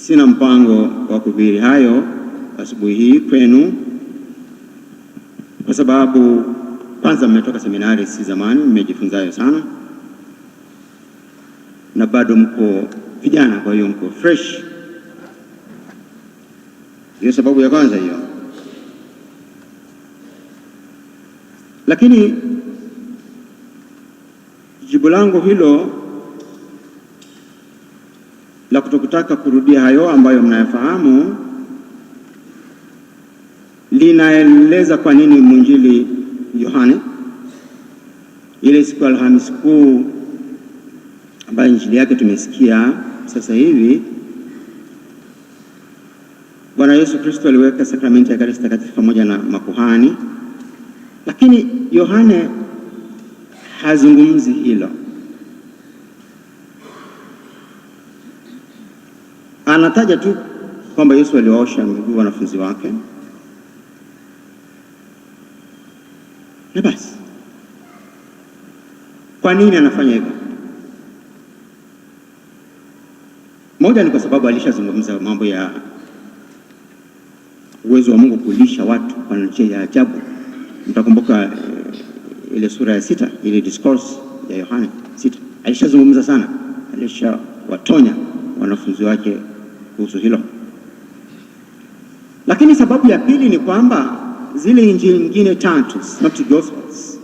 Sina mpango wa kuhubiri hayo asubuhi hii kwenu, kwa sababu kwanza mmetoka seminari si zamani, mmejifunza hayo sana, na bado mko vijana, kwa hiyo mko fresh. Hiyo sababu ya kwanza hiyo. Lakini jibu langu hilo la kutokutaka kurudia hayo ambayo mnayafahamu linaeleza kwa nini mwinjili Yohane ile siku ya Alhamisi Kuu ambayo injili yake tumesikia sasa hivi, Bwana Yesu Kristo aliweka sakramenti ya Ekaristi Takatifu pamoja na makuhani, lakini Yohane hazungumzi hilo. Anataja tu kwamba Yesu aliwaosha miguu wanafunzi wake na basi. Kwa nini anafanya hivyo? Moja ni kwa sababu alishazungumza mambo ya uwezo wa Mungu kulisha watu kwa njia ya ajabu. Mtakumbuka ile sura ya 6, ile discourse ya Yohane 6. Alishazungumza sana, alishawatonya wanafunzi wake kuhusu hilo. Lakini sababu ya pili ni kwamba zile injili nyingine 3, Synoptic Gospels,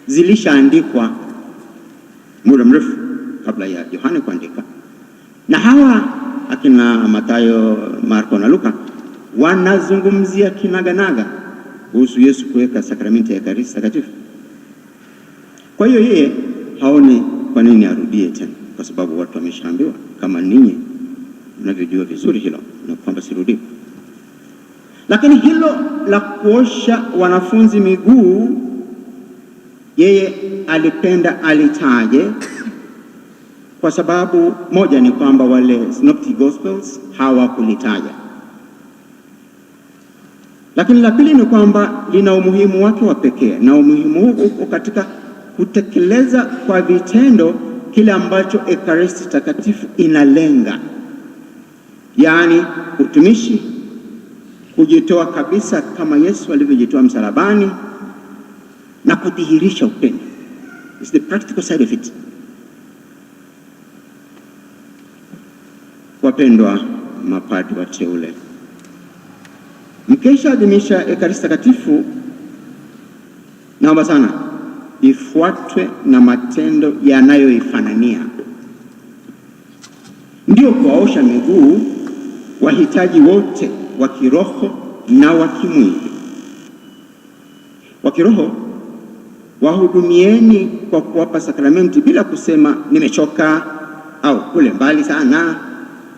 zilishaandikwa muda mrefu kabla ya Yohane kuandika, na hawa akina Mathayo, Marko na Luka wanazungumzia kinaganaga kuhusu Yesu kuweka sakramenti ya Ekaristi Takatifu. Kwa hiyo yeye haoni kwa nini arudie tena, kwa sababu watu wameshaambiwa, kama ninyi mnavyojua vizuri hilo, na kwamba sirudi. Lakini hilo la kuosha wanafunzi miguu, yeye alipenda alitaje kwa sababu moja ni kwamba wale Synoptic Gospels hawakulitaja. Lakini la pili ni kwamba lina umuhimu wake wa pekee, na umuhimu huu uko katika kutekeleza kwa vitendo kile ambacho Ekaristi Takatifu inalenga, yaani utumishi, kujitoa kabisa kama Yesu alivyojitoa msalabani, na kudhihirisha upendo. It's the practical side of it. Wapendwa mapadri wateule, mkesha adhimisha Ekaristi Takatifu, naomba sana ifuatwe na matendo yanayoifanania. Ndio kuwaosha miguu wahitaji wote wa kiroho na wa kimwili. Wa kiroho wahudumieni kwa kuwapa sakramenti bila kusema nimechoka, au kule mbali sana,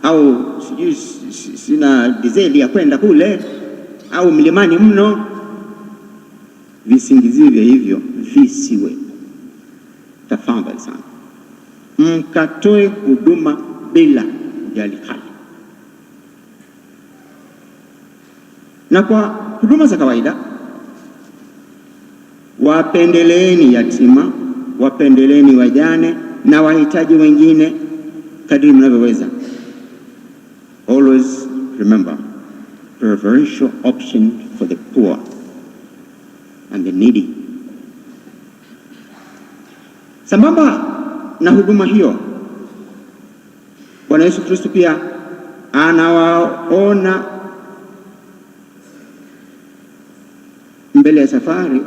au sijui sina dizeli ya kwenda kule, au mlimani mno. Visingizio vya hivyo visiwe. Tafadhali sana, mkatoe huduma bila kujali hali. Na kwa huduma za kawaida, wapendeleeni yatima, wapendeleeni wajane na wahitaji wengine kadri mnavyoweza. Always remember, preferential option for the poor and the needy. Sambamba na huduma hiyo, Bwana Yesu Kristo pia anawaona mbele ya safari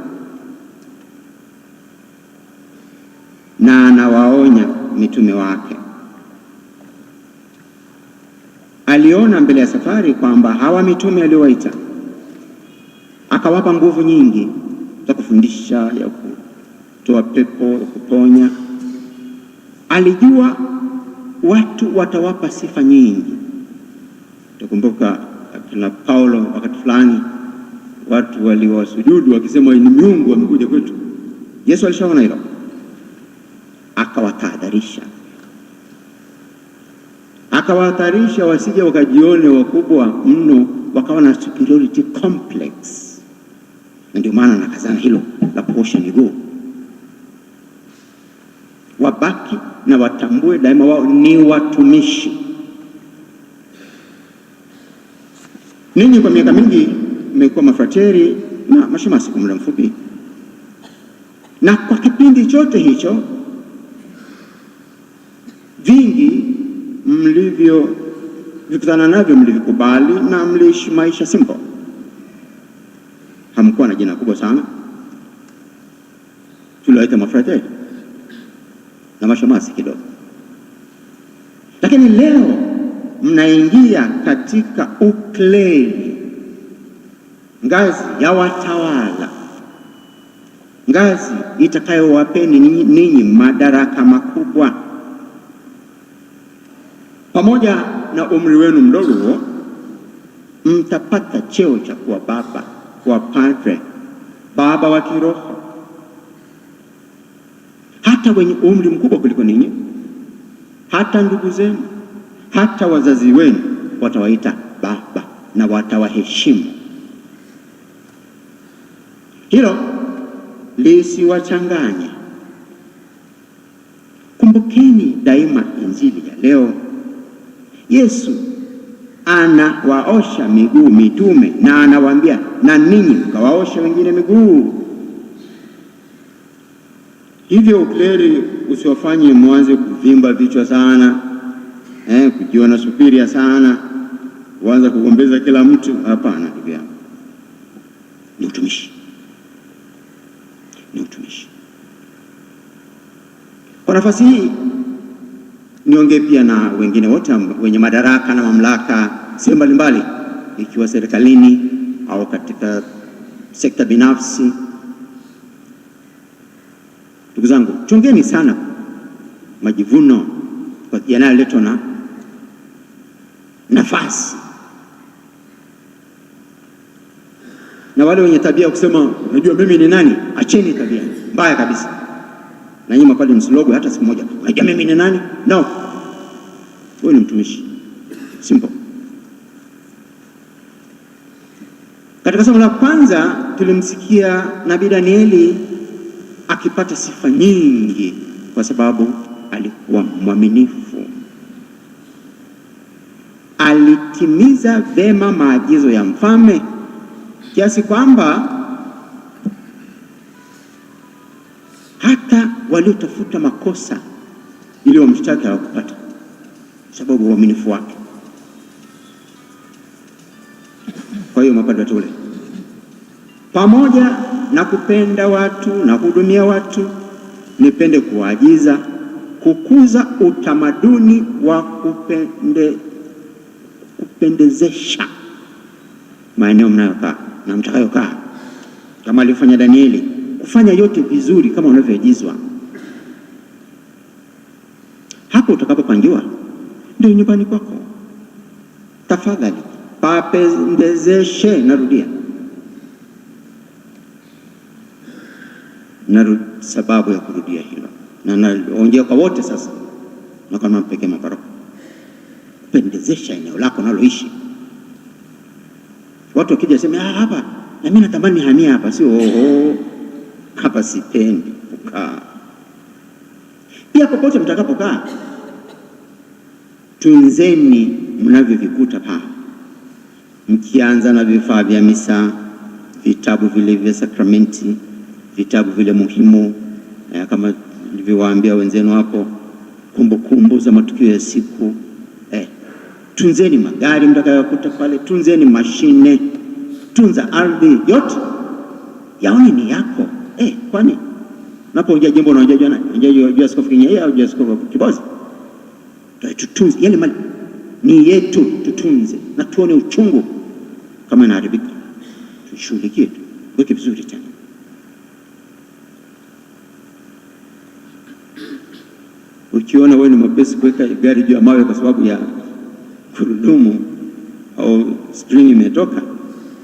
na anawaonya mitume wake. Aliona mbele ya safari kwamba hawa mitume aliowaita akawapa nguvu nyingi za kufundisha, ya kutoa pepo, ya kuponya. Alijua watu watawapa sifa nyingi. Tukumbuka akina Paulo wakati fulani watu waliwasujudu wakisema ni miungu wamekuja kwetu. Yesu alishaona hilo, akawatahadharisha wasije wakajione wakubwa mno, wakawa na superiority complex. Na ndio maana nakazana hilo la kuosha miguu. Wabaki na watambue daima wao ni watumishi. Ninyi kwa miaka mingi mmekuwa mafrateri na mashemasi kwa muda mfupi, na kwa kipindi chote hicho vingi mlivyovikutana navyo mlivikubali na mliishi maisha simple. Hamkuwa na jina kubwa sana, tuliwaita mafrateri na mashemasi kidogo, lakini leo mnaingia katika ukleli, ngazi ya watawala, ngazi itakayowapeni ninyi madaraka makubwa. Pamoja na umri wenu mdogo huo, mtapata cheo cha kuwa baba, kuwa padre, baba wa kiroho. Hata wenye umri mkubwa kuliko ninyi, hata ndugu zenu, hata wazazi wenu watawaita baba na watawaheshimu. Hilo lisiwachanganye. Kumbukeni daima injili ya leo. Yesu anawaosha miguu mitume na anawaambia, na ninyi mkawaoshe wengine miguu. Hivyo ukleri usiwafanye mwanze kuvimba vichwa sana, kujiona superior sana, uanze kugombeza kila mtu. Hapana ndugu yangu, ni utumishi, ni utumishi. Kwa nafasi hii niongee pia na wengine wote wenye madaraka na mamlaka sehemu mbalimbali, ikiwa serikalini au katika sekta binafsi. Ndugu zangu, chungeni sana majivuno yanayoletwa na nafasi, na wale wenye tabia kusema unajua mimi ni nani. Acheni tabia mbaya kabisa, na nyinyi mapadi msilogo hata siku moja unajua mimi ni nani. No, wewe ni mtumishi, simple. Katika somo la kwanza tulimsikia Nabii Danieli akipata sifa nyingi kwa sababu alikuwa mwaminifu. Alitimiza vema maagizo ya mfalme kiasi kwamba hata waliotafuta makosa ili wamshtaki hawakupata, sababu uaminifu wake. Kwa hiyo mapadri wateule, pamoja na kupenda watu na kuhudumia watu, nipende kuwaagiza kukuza utamaduni wa kupendezesha maeneo mnayokaa na mtakayokaa, kama alifanya Danieli, kufanya yote vizuri kama unavyoagizwa. Hapo utakapopangiwa ndio nyumbani kwako. Tafadhali papendezeshe. Narudia, sababu ya kurudia hilo, na naongea kwa wote sasa, na kama mpekee maparoko, pendezesha eneo lako naloishi. Watu wakija sema hapa na mimi natamani hamia hapa, sio hapa sipendi kukaa. Pia popote mtakapokaa, tunzeni mnavyovikuta pale, mkianza na vifaa vya misa, vitabu vile vya sakramenti, vitabu vile muhimu, kama nilivyowaambia wenzenu hapo, kumbukumbu za matukio ya siku. Tunzeni magari mtakayokuta pale, tunzeni mashine, tunza ardhi yote, yaone ni yako. Kwani unapokuja jimbo unajua askofu Kinyia au askofu Kibozi, tutunze yale mali, ni yetu, tutunze na tuone uchungu kama inaharibika, tushughulikie, tuweke vizuri tena. Ukiona wewe ni mwepesi kuweka gari juu ya mawe kwa sababu ya gurudumu au spring imetoka,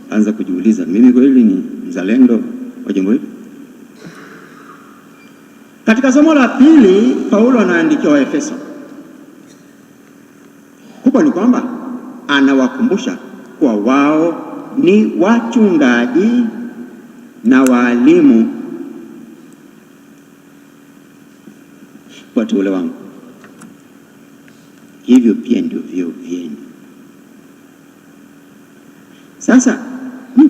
anza kujiuliza, mimi kweli ni mzalendo wa jambo hili? Katika somo la pili, Paulo anaandikia Waefeso. Kubwa ni kwamba anawakumbusha kuwa wao ni wachungaji na walimu. Wateule wangu, hivyo pia ndio vyeo vyenu. Sasa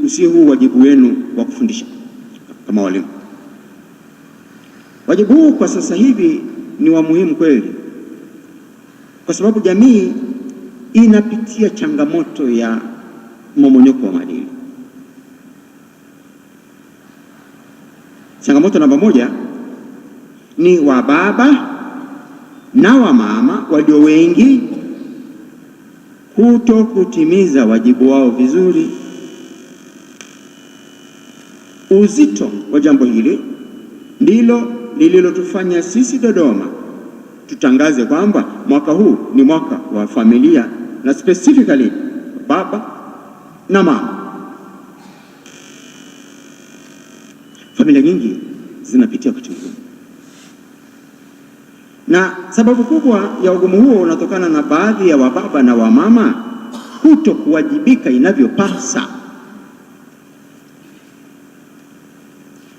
sio huu wajibu wenu wa kufundisha kama walimu. Wajibu huu kwa sasa hivi ni wa muhimu kweli, kwa sababu jamii inapitia changamoto ya mmomonyoko wa maadili. Changamoto namba moja ni wa baba na wa mama walio wengi kuto kutimiza wajibu wao vizuri. Uzito wa jambo hili ndilo lililotufanya sisi Dodoma tutangaze kwamba mwaka huu ni mwaka wa familia, na specifically baba na mama. Familia nyingi zinapitia wakati mgumu, na sababu kubwa ya ugumu huo unatokana na baadhi ya wababa na wamama kuto kuwajibika inavyopasa.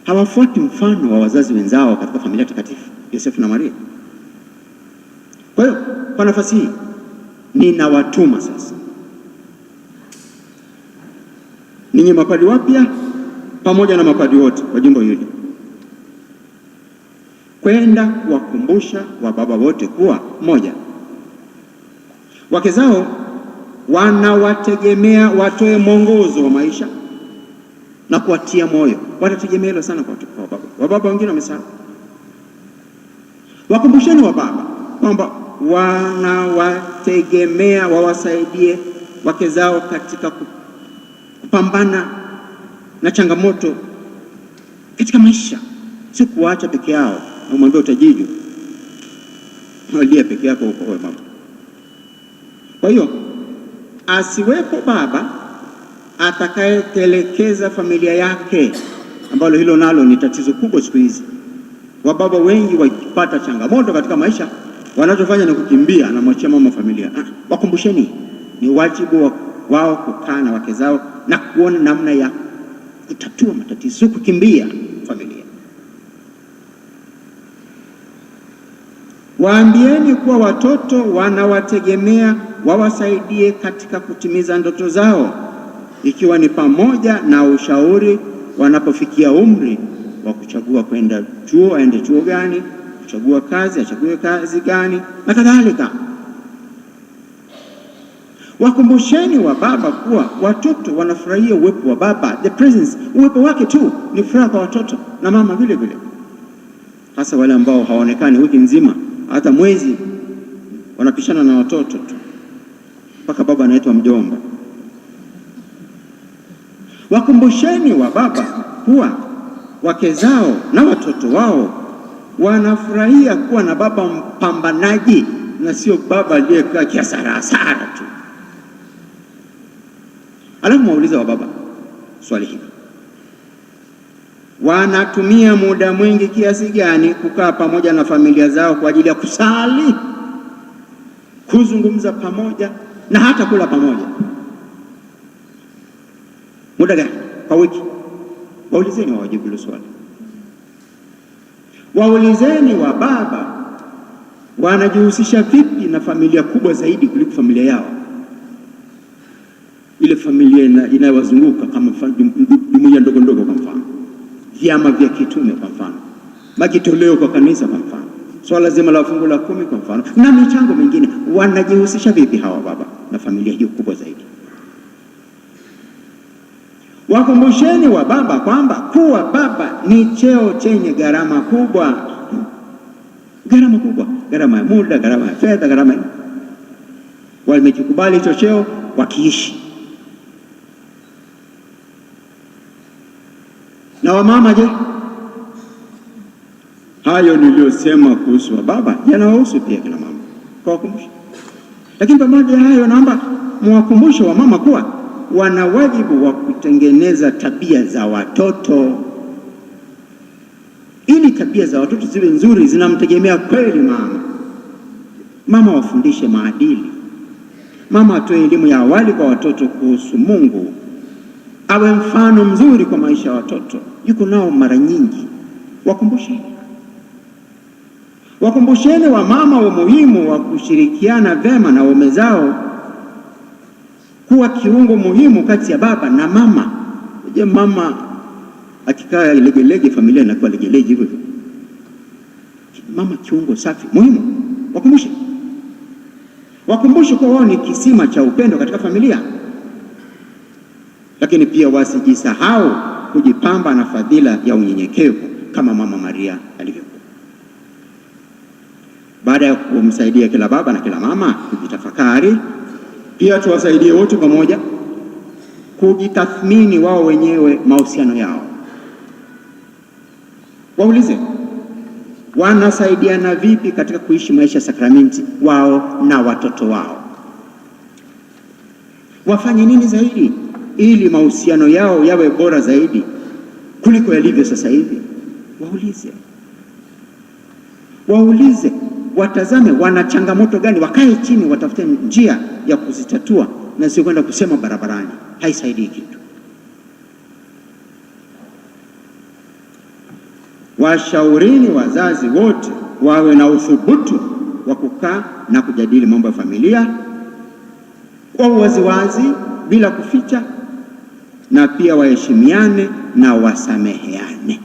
Hawafuati mfano wa wazazi wenzao katika familia takatifu Yosefu na Maria. Kwa hiyo kwa nafasi hii ninawatuma sasa ninyi mapadri wapya pamoja na mapadri wote wa jimbo hili kwenda kuwakumbusha wababa wote kuwa, moja, wake zao wanawategemea watoe mwongozo wa maisha na kuwatia moyo. Watategemea hilo sana kwa wababa. Wababa wengine wamesahau. Wakumbusheni wababa kwamba wanawategemea wawasaidie wake zao katika kupambana na changamoto katika maisha, si kuacha peke yao na kumwambia utajiju walia peke yako huko wewe mama. Kwa hiyo asiwepo baba atakayetelekeza familia yake, ambalo hilo nalo ni tatizo kubwa siku hizi. Wababa wengi wakipata changamoto katika maisha, wanachofanya ni kukimbia na mwachia mama familia. Wakumbusheni ni wajibu wao kukaa na wake zao na kuona namna ya kutatua matatizo, sio kukimbia familia. Waambieni kuwa watoto wanawategemea wawasaidie katika kutimiza ndoto zao, ikiwa ni pamoja na ushauri wanapofikia umri wa kuchagua kwenda chuo, aende chuo gani, kuchagua kazi, achague kazi gani na kadhalika. Wakumbusheni wa baba kuwa watoto wanafurahia uwepo wa baba, the presence, uwepo wake tu ni furaha kwa watoto, na mama vile vile, hasa wale ambao hawaonekani wiki nzima, hata mwezi wanapishana na watoto tu mpaka baba anaitwa mjomba. Wakumbusheni wa baba kuwa wake zao na watoto wao wanafurahia kuwa na baba mpambanaji na sio baba aliyekaa kiasara tu. Alafu mwauliza wa baba swali hili: wanatumia muda mwingi kiasi gani kukaa pamoja na familia zao kwa ajili ya kusali, kuzungumza pamoja na hata kula pamoja? Muda gani kwa wiki? Waulizeni wajibu hilo swali. Waulizeni wa baba wanajihusisha vipi na familia kubwa zaidi kuliko familia yao, ile familia inayowazunguka, kama jumuiya ndogo ndogo, kwa mfano vyama vya kitume, kwa mfano majitoleo kwa kanisa, kwa mfano swala zima la fungu la 10, kwa mfano, na michango mingine. Wanajihusisha vipi hawa baba na familia hiyo kubwa zaidi? Wakumbusheni wa baba kwamba kuwa baba ni cheo chenye gharama kubwa. Gharama kubwa, gharama ya muda, gharama ya fedha, gharama. Wamekikubali hicho cheo wakiishi. Na wamama je? Hayo niliyosema kuhusu wa baba yanawahusu pia kina mama, kwa wakumbusha. Lakini pamoja na hayo, naomba mwakumbushe wa mama kuwa wana wajibu wa kutengeneza tabia za watoto. Ili tabia za watoto ziwe nzuri, zinamtegemea kweli mama. Mama wafundishe maadili. Mama atoe elimu ya awali kwa watoto kuhusu Mungu, awe mfano mzuri kwa maisha ya watoto. Yuko nao mara nyingi. Wakumbusheni wa mama umuhimu wa kushirikiana vema na waume zao kuwa kiungo muhimu kati ya baba na mama. Je, mama akikaa legelege, familia inakuwa legelege hivyo. Mama kiungo safi muhimu. Wakumbushe kwa wao ni kisima cha upendo katika familia, lakini pia wasijisahau kujipamba na fadhila ya unyenyekevu kama Mama Maria alivyokuwa. Baada ya kumsaidia kila baba na kila mama kujitafakari, pia tuwasaidie wote pamoja kujitathmini wao wenyewe mahusiano yao. Waulize, wanasaidiana vipi katika kuishi maisha sakramenti wao na watoto wao? Wafanye nini zaidi ili mahusiano yao yawe bora zaidi kuliko yalivyo sasa hivi? Waulize, watazame wana changamoto gani, wakae chini, watafute njia ya kuzitatua na sio kwenda kusema barabarani. Haisaidii kitu. Washaurini wazazi wote wawe na uthubutu wa kukaa na kujadili mambo ya familia kwa uwaziwazi bila kuficha, na pia waheshimiane na wasameheane.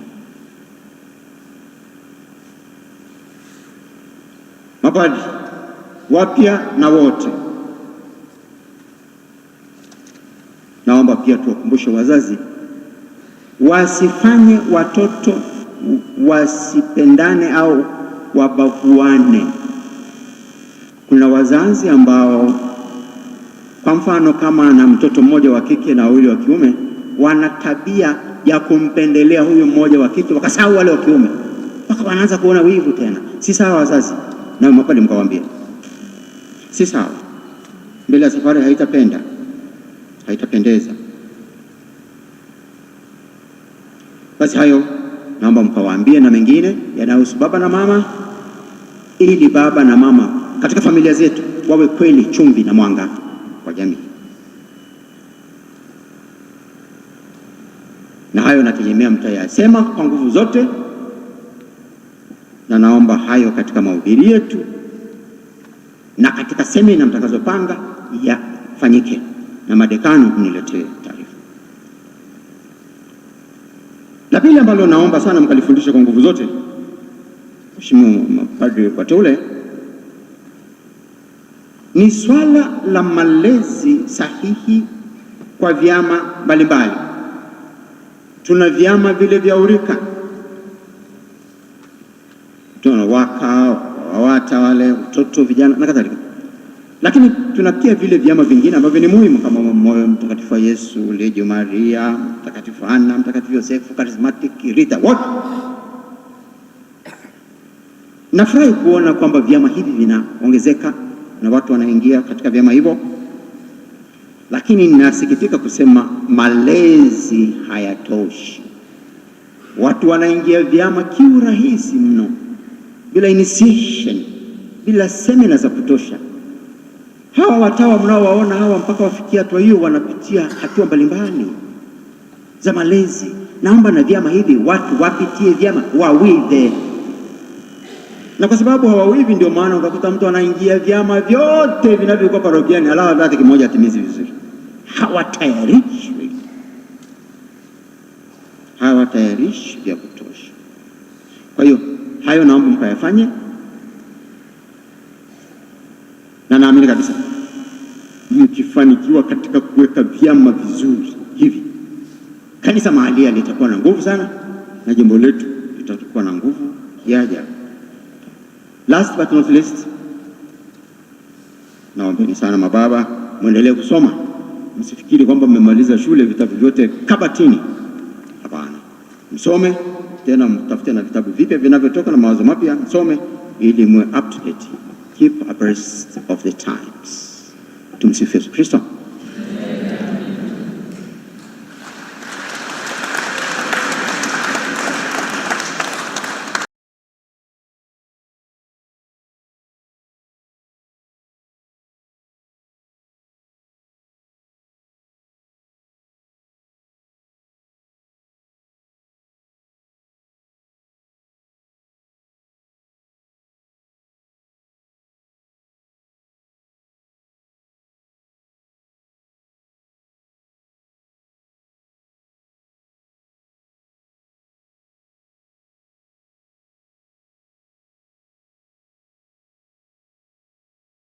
Mapadri wapya na wote, naomba pia tuwakumbushe wazazi wasifanye watoto wasipendane au wabaguane. Kuna wazazi ambao kwa mfano kama na mtoto mmoja wa kike na wawili wa kiume, wana tabia ya kumpendelea huyu mmoja wa kike wakasahau wale wa kiume, mpaka wanaanza kuona wivu tena. Si sawa wazazi, na mapali mkawaambia si sawa. Mbele ya safari haitapendeza. Basi hayo naomba mkawaambie, na mengine yanayohusu baba na mama, ili baba na mama katika familia zetu wawe kweli chumvi na mwanga kwa jamii. Na hayo nategemea mtayasema kwa nguvu zote, na naomba hayo katika mahubiri yetu na katika semina mtakazopanga yafanyike, na madekano mniletee taarifa. La pili ambalo naomba sana mkalifundisha kwa nguvu zote, Mheshimiwa mapadri wateule, ni swala la malezi sahihi kwa vyama mbalimbali. Tuna vyama vile vya urika, tuna waka, wawata, wale watoto, vijana na kadhalika, lakini tuna pia vile vyama vingine ambavyo ni muhimu kama Moyo Mtakatifu wa Yesu, Legio Maria, Mtakatifu Ana, Mtakatifu Yosefu, Charismatic, Rita, wote. Nafurahi kuona kwamba vyama hivi vinaongezeka na watu wanaingia katika vyama hivyo, lakini ninasikitika kusema malezi hayatoshi. Watu wanaingia vyama kiurahisi mno, bila initiation, bila semina za kutosha. Hawa watawa mnaowaona hawa, mpaka wafikia hatua hiyo, wanapitia hatua mbalimbali za malezi. Naomba na vyama hivi watu wapitie vyama, wawive. Na kwa sababu hawawivi, ndio maana ukakuta mtu anaingia vyama vyote vinavyokuwa parokiani, alafu hata kimoja atimizi vizuri. Hawatayarishi vya kutosha. Kwa hiyo hayo naomba mkayafanye, na naamini kabisa mkifanikiwa katika kuweka vyama vizuri hivi, kanisa mahalia litakuwa na nguvu sana na jimbo letu litakuwa na nguvu ya ajabu. Last but not least, naombeni sana mababa, muendelee kusoma. Msifikiri kwamba mmemaliza shule vitabu vyote kabatini. Hapana, msome tena, mtafute na vitabu vipya vinavyotoka na mawazo mapya, msome ili muwe up to date. Keep abreast of the times. Tumsifu Yesu Kristo.